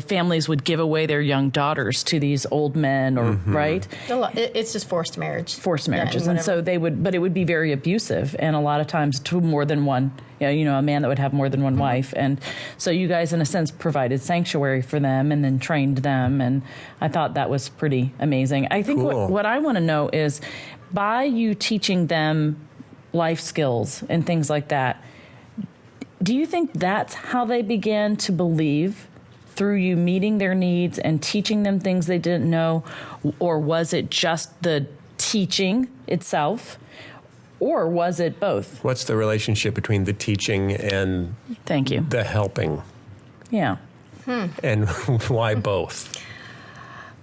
families would give away their young daughters to these old men, or right? It's just forced marriage. Forced marriages, and so they would, but it would be very abusive, and a lot of times to more than one. A man that would have more than one wife. And so you guys, in a sense, provided sanctuary for them and then trained them. And I thought that was pretty amazing. I think what I want to know is, by you teaching them life skills and things like that, do you think that's how they began to believe, through you meeting their needs and teaching them things they didn't know? Or was it just the teaching itself? Or was it both? What's the relationship between the teaching and Thank you. the helping? Yeah. And why both?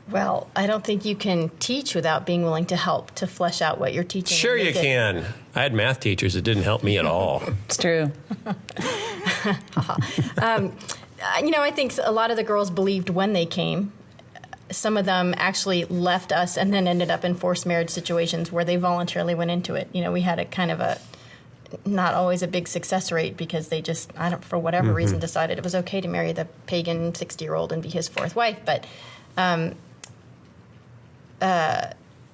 Well, I don't think you can teach without being willing to help to flesh out what you're teaching. Sure you can. I had math teachers that didn't help me at all. It's true. I think a lot of the girls believed when they came. Some of them actually left us and then ended up in forced marriage situations where they voluntarily went into it. We had a kind of not always a big success rate because they just, for whatever reason, decided it was okay to marry the pagan 60-year-old and be his fourth wife. But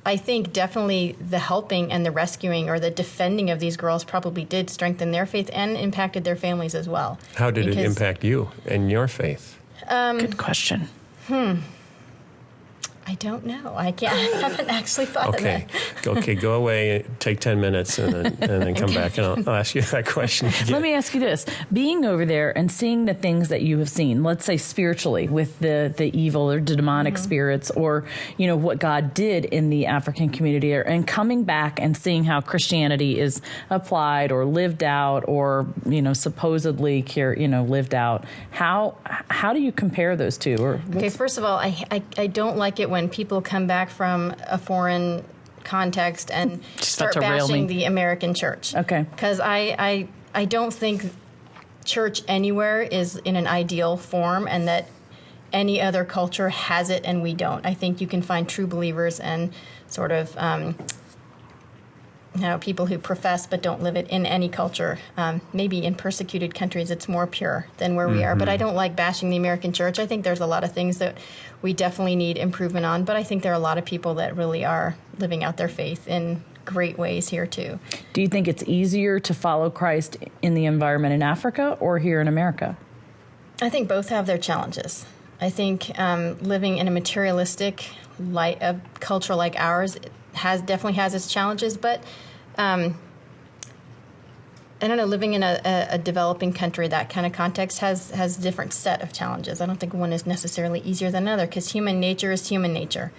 I think definitely the helping and the rescuing or the defending of these girls probably did strengthen their faith and impacted their families as well. How did it impact you and your faith? Good question. I don't know. I haven't actually thought of that. Okay, go away, take 10 minutes, and then come back, and I'll ask you that question again. Let me ask you this. Being over there and seeing the things that you have seen, let's say spiritually, with the evil or demonic spirits, or, what God did in the African community, and coming back and seeing how Christianity is applied or lived out or, supposedly, lived out. How do you compare those two? Okay, first of all, I don't like it when people come back from a foreign context and start bashing the American church. Okay. Because I don't think church anywhere is in an ideal form and that any other culture has it and we don't. I think you can find true believers and sort of people who profess but don't live it in any culture. Maybe in persecuted countries it's more pure than where we are. But I don't like bashing the American church. I think there's a lot of things that we definitely need improvement on. But I think there are a lot of people that really are living out their faith in great ways here too. Do you think it's easier to follow Christ in the environment in Africa or here in America? I think both have their challenges. I think living in a materialistic culture like ours definitely has its challenges, but I don't know, living in a developing country, that kind of context has a different set of challenges. I don't think one is necessarily easier than another because human nature is human nature.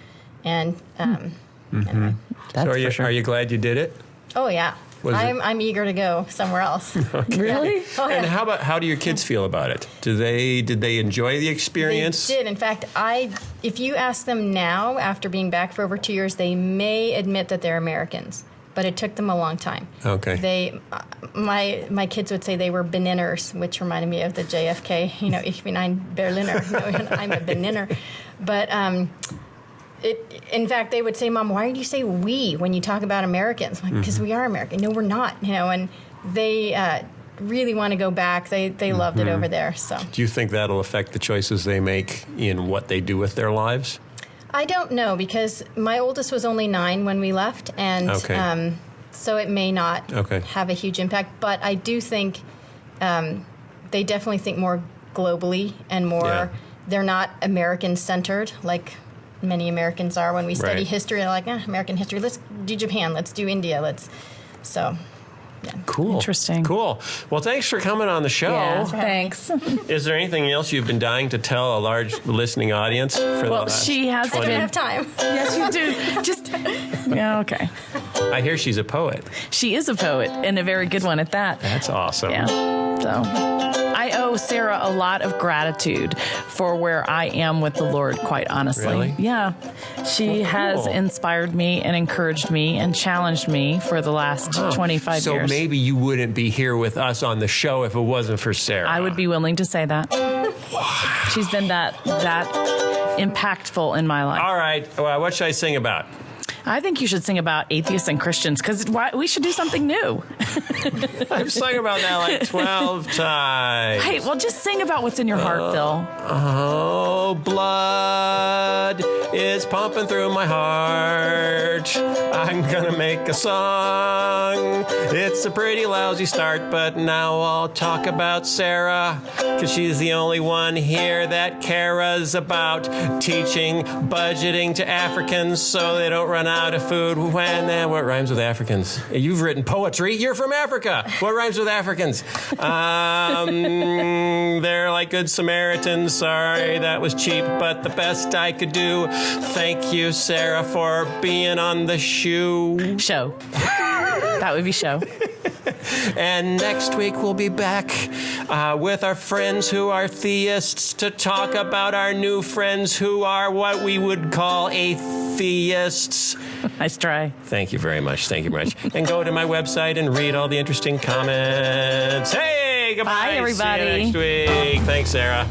And anyway. So are you glad you did it? Oh, yeah. I'm eager to go somewhere else. Okay. Really? Oh, yeah. And how do your kids feel about it? Did they enjoy the experience? They did. In fact, if you ask them now, after being back for over 2 years, they may admit that they're Americans. But it took them a long time. Okay. My kids would say they were Beninners, which reminded me of the JFK, ich bin ein Berliner. I'm a Beniner. But in fact, they would say, Mom, why do you say we when you talk about Americans? Because we are American. No, we're not. And they really want to go back. They loved it over there. So. Do you think that'll affect the choices they make in what they do with their lives? I don't know because my oldest was only 9 when we left, and so it may not have a huge impact. But I do think they definitely think more globally and more. Yeah. They're not American-centered like many Americans are. When we study history, they're like, American history. Let's do Japan. Let's do India. Yeah. Cool. Interesting. Cool. Well, thanks for coming on the show. Yeah, thanks. Is there anything else you've been dying to tell a large listening audience for the last she has 20? I don't have time. Yes, you do. Okay. I hear she's a poet. She is a poet, and a very good one at that. That's awesome. Yeah. So I owe Sarah a lot of gratitude for where I am with the Lord, quite honestly. Really? Yeah. She has inspired me and encouraged me and challenged me for the last 25 years. So maybe you wouldn't be here with us on the show if it wasn't for Sarah. I would be willing to say that. She's been that impactful in my life. All right. Well, what should I sing about? I think you should sing about atheists and Christians because we should do something new. I've sung about that like 12 times. Hey, well, just sing about what's in your heart, Phil. Oh, blood is pumping through my heart. I'm gonna make a song. It's a pretty lousy start, but now I'll talk about Sarah, because she's the only one here that cares about teaching budgeting to Africans so they don't run out of food. What rhymes with Africans? You've written poetry. You're from Africa. What rhymes with Africans? They're like good Samaritans. Sorry, that was cheap, but the best I could do. Thank you, Sarah, for being on the show. That would be show. And next week we'll be back with our friends who are theists to talk about our new friends who are what we would call atheists. Nice try. Thank you very much. Thank you very much. And go to my website and read all the interesting comments. Hey, goodbye. Bye, everybody. See you next week. Thanks, Sarah.